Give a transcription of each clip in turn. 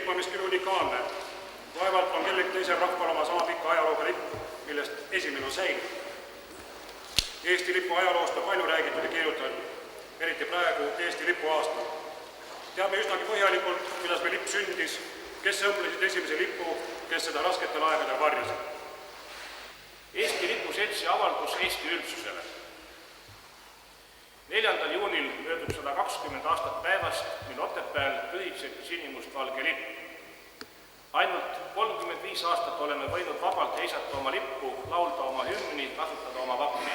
lipp on miski unikaalne. Vaevalt on kellegi teisel rahval oma sama pika ajalooga lipp, millest esimene on säilinud. Eesti lipu ajaloost on palju räägitud ja kirjutatud, eriti praegu Eesti lipu aastal. Teame üsnagi põhjalikult, kuidas meil lipp sündis, kes õmblesid esimese lipu, kes seda rasketel aegadel varjasid. Eesti Lipu Seltsi avaldus Eesti üldsusele. 4. juunil möödub 120 aastat päevast, mil Otepääl pühitseti sinimustvalge lipp. Ainult 35 aastat oleme võinud vabalt heisata oma lippu, laulda oma hümni, kasutada oma vappi.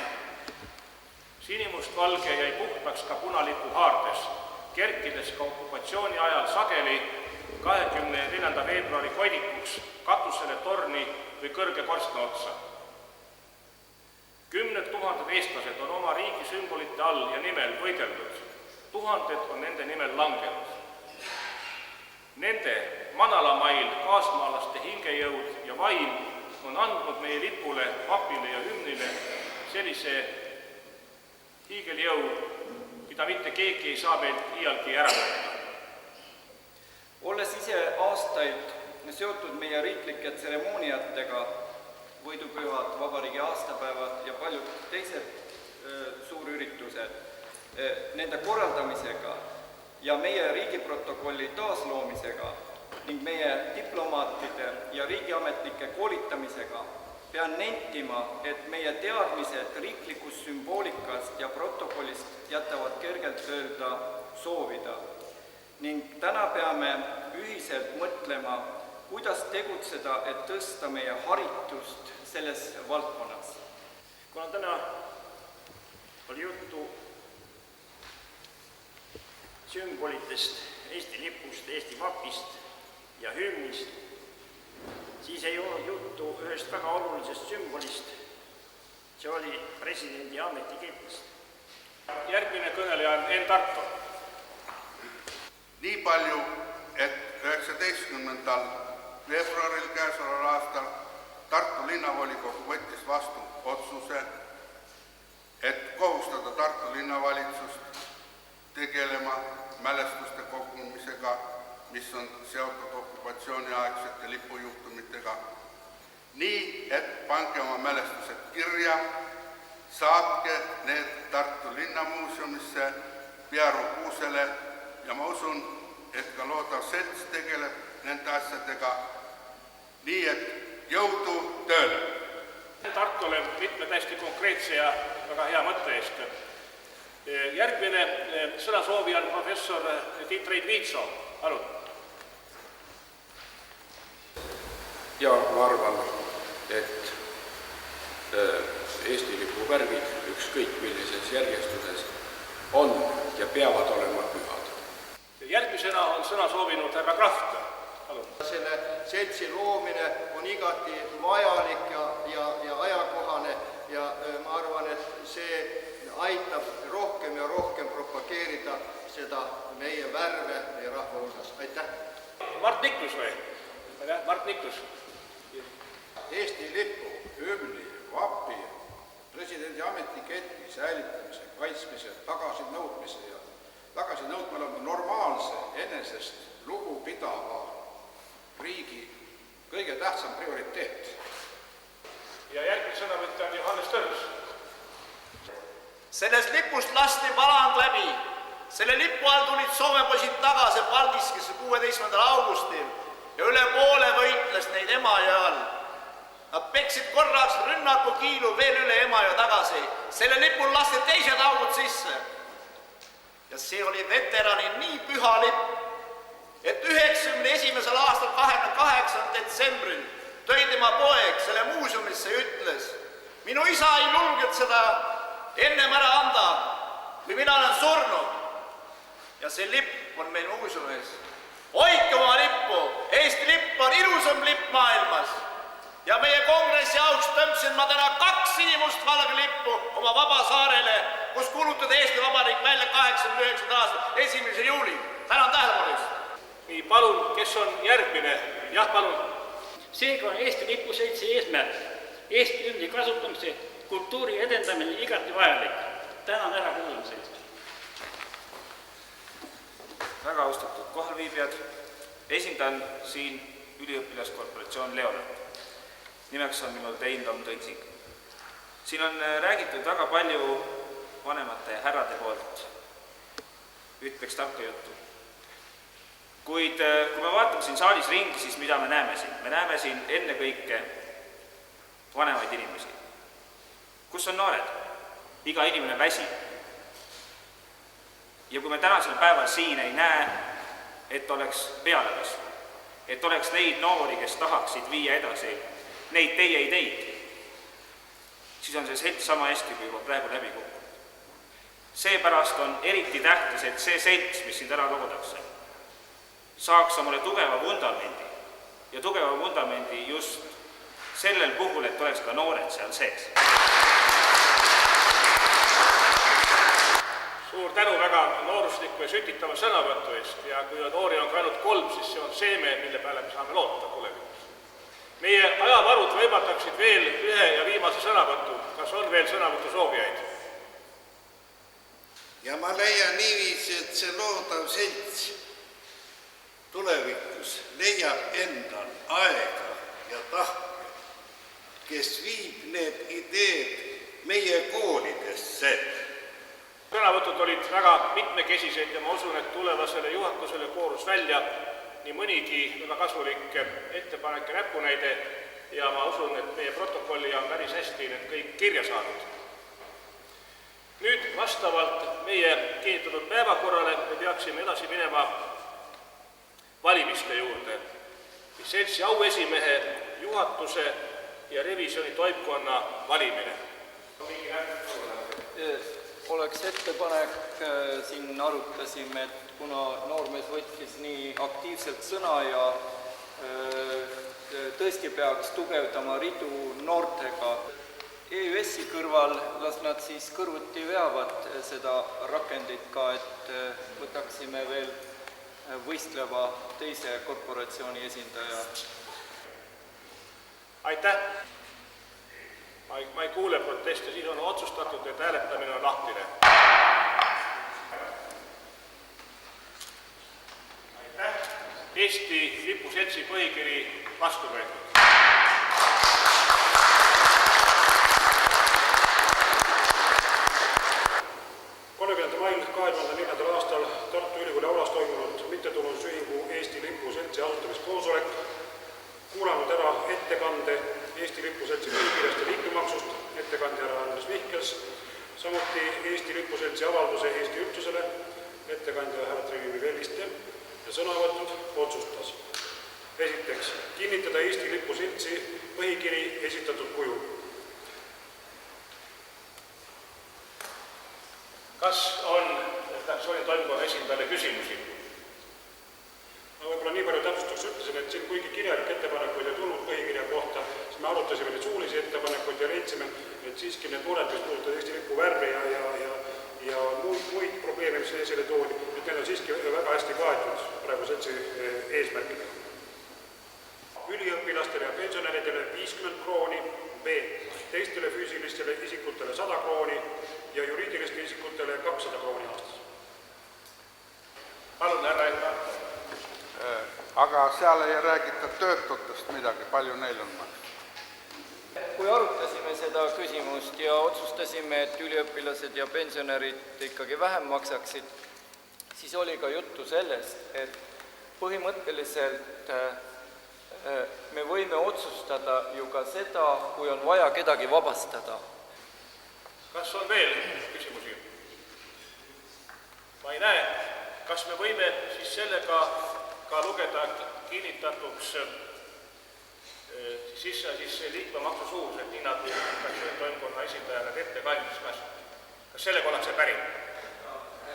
Sinimustvalge jäi puhtaks ka punalipu haardes, kerkides ka okupatsiooni ajal sageli 24. veebruari koidikuks katusele, torni või kõrge korstna otsa. Kümned tuhanded eestlased on oma riigi sümbolite all ja nimel võideldud. Tuhanded on nende nimel langenud. Nende manalamail kaasmaalaste hingejõud ja vaim on andnud meie lipule, vapile ja hümnile sellise hiigeljõu, mida mitte keegi ei saa meilt iialgi ära võtta. Olles ise aastaid seotud meie riiklike tseremooniatega, võidupühad, vabariigi aastapäevad ja paljud teised suurüritused, nende korraldamisega ja meie riigiprotokolli taasloomisega ning meie diplomaatide ja riigiametnike koolitamisega pean nentima, et meie teadmised riiklikust sümboolikast ja protokollist jätavad kergelt öelda soovida. Ning täna peame ühiselt mõtlema, kuidas tegutseda, et tõsta meie haritust selles valdkonnas. Kuna täna oli juttu sümbolitest, Eesti lipust, Eesti vapist ja hümnist, siis ei olnud juttu ühest väga olulisest sümbolist. See oli presidendi ametiketist. Järgmine kõneleja on Enn Tarto. Nii palju, et 19. veebruaril käesoleval aastal Tartu linnavolikogu võttis vastu otsuse, et kohustada Tartu linnavalitsust tegelema mälestuste kogumisega, mis on seotud okupatsiooniaegsete lipujuhtumitega. Nii, et pange oma mälestused kirja, saatke need Tartu linnamuuseumisse, Pearu Kuusele ja ma usun, et ka loodav selts tegeleb nende asjadega, nii et jõudu tööle! Tartule mitme täiesti konkreetse ja väga hea mõtte eest. Järgmine sõnasoovi on professor Tiit Reid-Viitso. Palun. Ja ma arvan, et Eesti lipu värvid ükskõik millises järjestuses on ja peavad olema pühad. Järgmisena on sõna soovinud härra Kraft. Palun. Selle seltsi loomine on igati vajalik ja ajakohane ja ma arvan, et see aitab rohkem ja rohkem propageerida seda meie värve meie rahva hulgas. Aitäh! Mart Niklus või? Mart Niklus. Eesti lipu, hümni, vapi, presidendi ametiketi säilitamise, kaitsmise, tagasinõudmise ja tagasinõudmine on normaalse, enesest lugupidava riigi kõige tähtsam prioriteet. Ja järgmine sõnavõtja on Johannes Tõrs. Sellest lipust lasti valang läbi. Selle lipu all tulid Soome poisid tagasi Paldiskisse 16. augustil ja üle poole võitles neid Emajõe all. Nad peksid korraks rünnakukiilu veel üle Emajõe tagasi. Selle lipul lasti teised augud sisse. Ja see oli veterani nii püha lipp, et 91. aastal 28. detsembril tõi tema poeg selle muuseumisse ja ütles, minu isa ei julgenud seda ennem ära anda, kui mina olen surnud. Ja see lipp on meil muuseumis. Hoidke oma lippu, Eesti lipp on ilusam lipp maailmas. Ja meie kongressi auks tõmbsin ma täna 2 sinimustvalge lippu oma Vabasaarele, kus kuulutati Eesti Vabariik välja 89. aastal 1. juulil. Tänan tähelepanu eest. Nii, palun, kes on järgmine? Jah, palun. Seega on Eesti Lipu Seltsi eesmärk Eesti hümni kasutamise kultuuri edendamine igati vajalik. Tänan ära kuulamisest. Väga austatud kohalviibijad, Esindan siin üliõpilaskorporatsioon Leonard. Nimeks on minul Tein Tamm-Tõnsing. Siin on räägitud väga palju vanemate härrade poolt, ütleks tarka juttu. Kuid kui me vaatame siin saalis ringi, siis mida me näeme siin? Me näeme siin ennekõike vanemaid inimesi. Kus on noored? Iga inimene väsib. Ja kui me tänasel päeval siin ei näe, et oleks pealekasvu, et oleks neid noori, kes tahaksid viia edasi neid teie ideid, siis on see selts sama hästi kui juba praegu läbi kukkunud. Seepärast on eriti tähtis, et see selts, mis siin täna loodakse, saaks omale tugeva vundamendi ja tugeva vundamendi just sellel puhul, et oleks ka noored seal sees. Suur tänu väga noorusliku ja sütitava sõnavõtu eest ja kui noori on ka ainult 3, siis see on seeme, mille peale me saame loota tulevikus. Meie ajavarud võimaldaksid veel ühe ja viimase sõnavõtu. Kas on veel sõnavõtu soovijaid? Ja ma leian niiviisi, et see loodav selts tulevikus leiab endal aega ja tahke, kes viib need ideed meie koolidesse. Sõnavõtud olid väga mitmekesised ja ma usun, et tulevasele juhatusele koorus välja nii mõnigi väga kasulik ettepanek ja näpunäide ja ma usun, et meie protokolli on päris hästi need kõik kirja saanud. Nüüd vastavalt meie kinnitatud päevakorrale me peaksime edasi minema valimiste juurde. Seltsi auesimehe, juhatuse ja revisjoni toimkonna valimine. Oleks ettepanek, siin arutasime, et kuna noormees võttis nii aktiivselt sõna ja tõesti peaks tugevdama ridu noortega. EÜS-i kõrval las nad siis kõrvuti veavad seda rakendit ka, et võtaksime veel võistleva teise korporatsiooni esindaja. Aitäh! Ma ei kuule proteste, siis on otsustatud, et hääletamine on lahtine. Aitäh! Eesti lipuseltsi põhikiri vastu võetud. 30. mail 2004. aastal Tartu Ülikooli aulas toimunud mittetulundusühingu Eesti lipuseltsi asutamiskoosolek, kuulanud ära ettekande Eesti lipuseltsi põhikirjast ja liikmemaksust, ettekandja härra Andres Mihkels, samuti Eesti lipuseltsi avalduse Eesti üldsusele, ettekandja härra Trivimi Velliste ja sõnavõtud otsustas. Esiteks, kinnitada Eesti lipuseltsi põhikiri esitatud kujul. Kas on fraktsiooni toimkonna esindajale küsimusi? Ma võib-olla nii palju täpsustuseks ütlesin, et siin kuigi kirjalik ettepanekuid ei tulnud põhikirja kohta, siis me arutasime neid suulisi ettepanekuid ja leidsime, et siiski need mured, mis puudutavad Eesti lipu värvi ja muid probleeme, mis esile toodi, et need on siiski väga hästi kaetud praegu seltsi eesmärkidega. Üliõpilastele ja pensionäridele 50 krooni, B. Teistele füüsilistele isikutele 100 krooni ja juriidilistele isikutele 200 krooni aastas. Palun, härra Enda. Aga seal ei räägita töötutest midagi, palju neil on makstud? Kui arutasime seda küsimust ja otsustasime, et üliõpilased ja pensionärid ikkagi vähem maksaksid, siis oli ka juttu sellest, et põhimõtteliselt me võime otsustada ju ka seda, kui on vaja kedagi vabastada. Kas on veel küsimusi? Ma ei näe. Kas me võime siis sellega ka lugeda kinnitatuks sisse liikmemaksu suurused, nii nagu toimkonna esindaja need ette kandis? Kas sellega ollakse päri?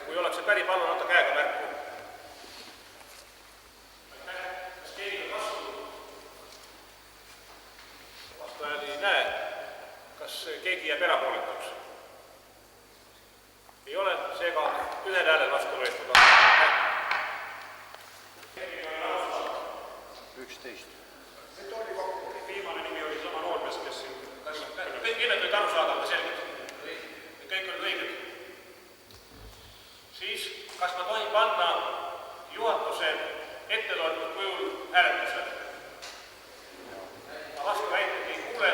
Kui ollakse päri, palun anda käega märku. Kas keegi on vastu? Vastajad ei näe. Kas keegi jääb erapooletuks? Ei ole, seega ühel häälel vastu võetud. 11. Viimane nimi oli sama noormees, kes siin... Kõik nimed võid aru saada, aga selgelt. Kõik olid õiged. Siis, kas ma tohin panna juhatuse etteloetud kujul hääletusele. Ma vastuväiteid ei kuule.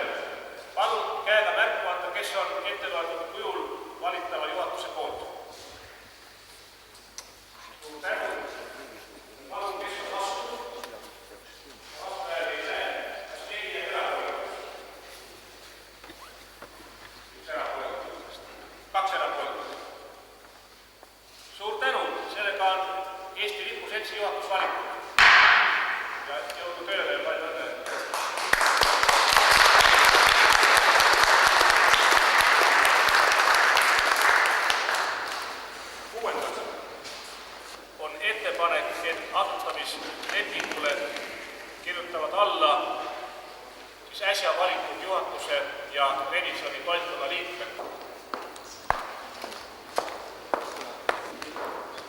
Palun käega märku anda, kes on etteloetud kujul valitava juhatuse poolt. Suur tänu. Palun, kes on vastu? Vastuhääli ei näe. Kas keegi jääb erapooletuks? Üks erapooletuks. 2 erapooletust. Suur tänu. Sellega on Eesti Lipu Seltsi juhatus valitud. Ja jõudu tööle ja palju õnne. On ettepanek, et asutamislepingule kirjutavad alla siis äsja valitud juhatuse ja revisjoni toetada liikmed.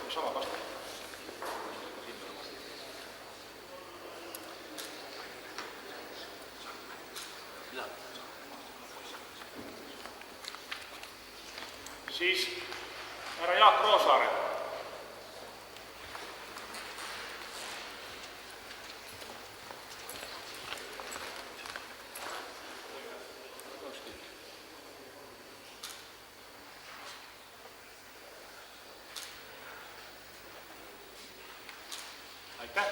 Sama vastu. Siis härra Jaak Roosaare. Aitäh.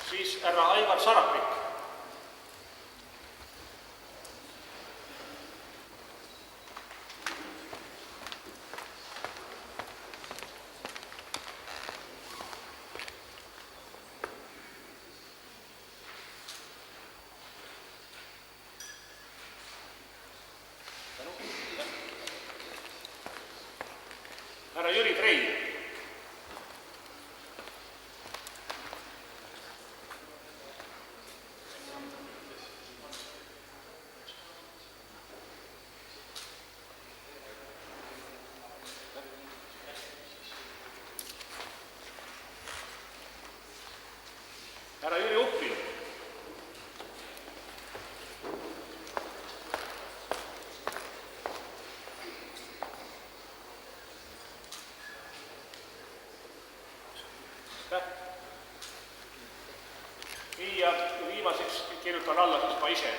Siis härra Aivar Sarapik. Härra Jüri Trei. Härra Jüri Uppi. Ja viimaseks kirjutan alla siis ma ise.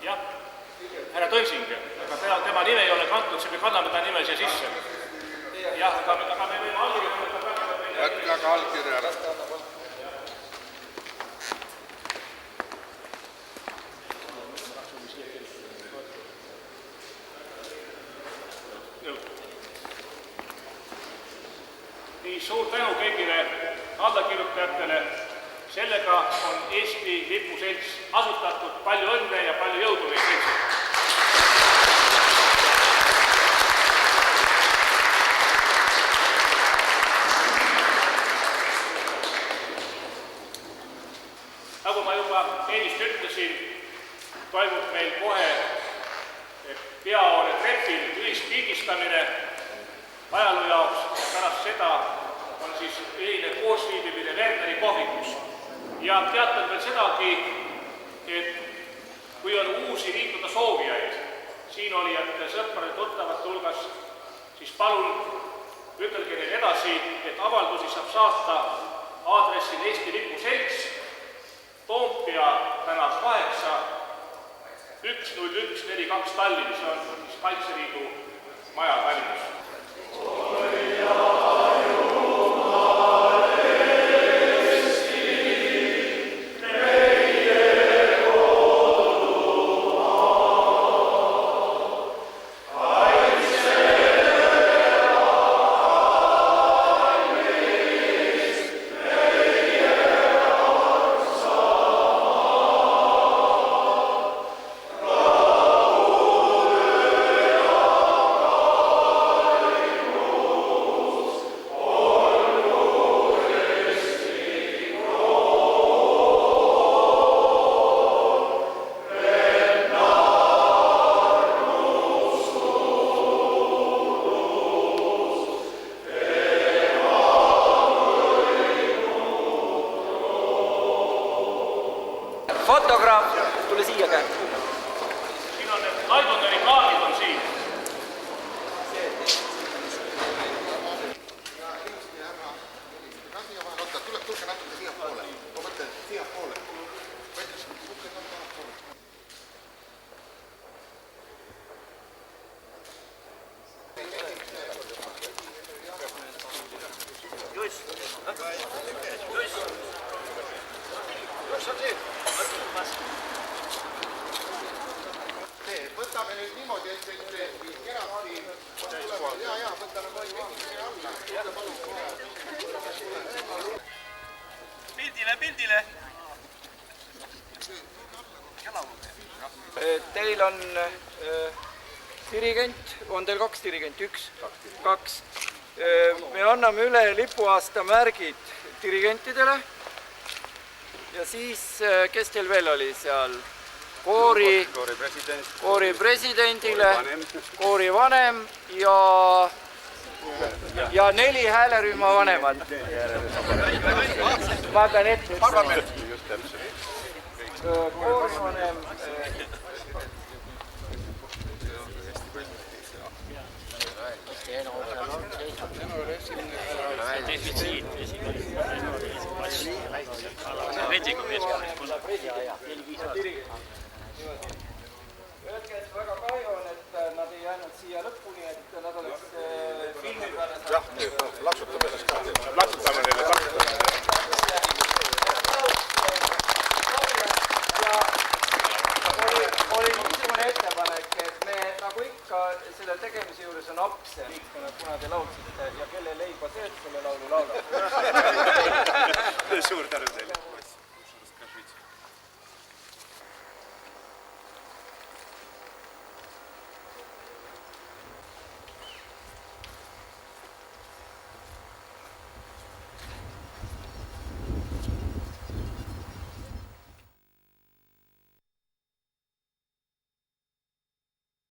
Jah, härra Tõnsing, aga tema nime ei ole kantud, siis me kanname ta nime siia sisse. Jah, aga me võime allkirja. Võtke aga allkirja ära. Nii suur tänu kõigile allakirjutajatele. Sellega on Eesti Lipu Selts asutatud. Palju õnne ja palju jõudu meie seltsil. Nagu ma juba ennist ütlesin, toimub meil kohe peahoone trepil ühispildistamine ajaloo jaoks ja pärast seda on siis ühine koosviibimine Werneri kohvikus. Ja teatan veel sedagi, et kui on uusi liituda soovijaid siin olijate sõprade tuttavate hulgas, siis palun ütelge neile edasi, et avaldusi saab saata aadressil Eesti Lipu Selts, Toompea tänav 8, 10142 Tallinn, see on siis Kaitseliidu maja Tallinnas. fotograaf, tule siia käe. Siin on need Laidonderi kaardid on siin. Tulge natuke siia poole. Ma mõtlen siia poole. Võtame nüüd niimoodi, et kenasti võtame Pildile. Teil on dirigent, on teil 2 dirigenti, 1? 2. Me anname üle lipuaasta märgid dirigentidele ja siis, kes teil veel oli seal? Koori presidendile, koori vanem ja 4 häälerühma vanemad. Ma pean ette ütlema. Koori vanem. Öelge, et väga kahju on, et nad ei jäänud siia lõpuni, et nad oleks filmi peale saanud. Jah, laksutame ennast ka. Laksutame neile, laksutame. Oli niisugune ettepanek, et me nagu ikka selle tegemise juures on apse, kuna te laudsite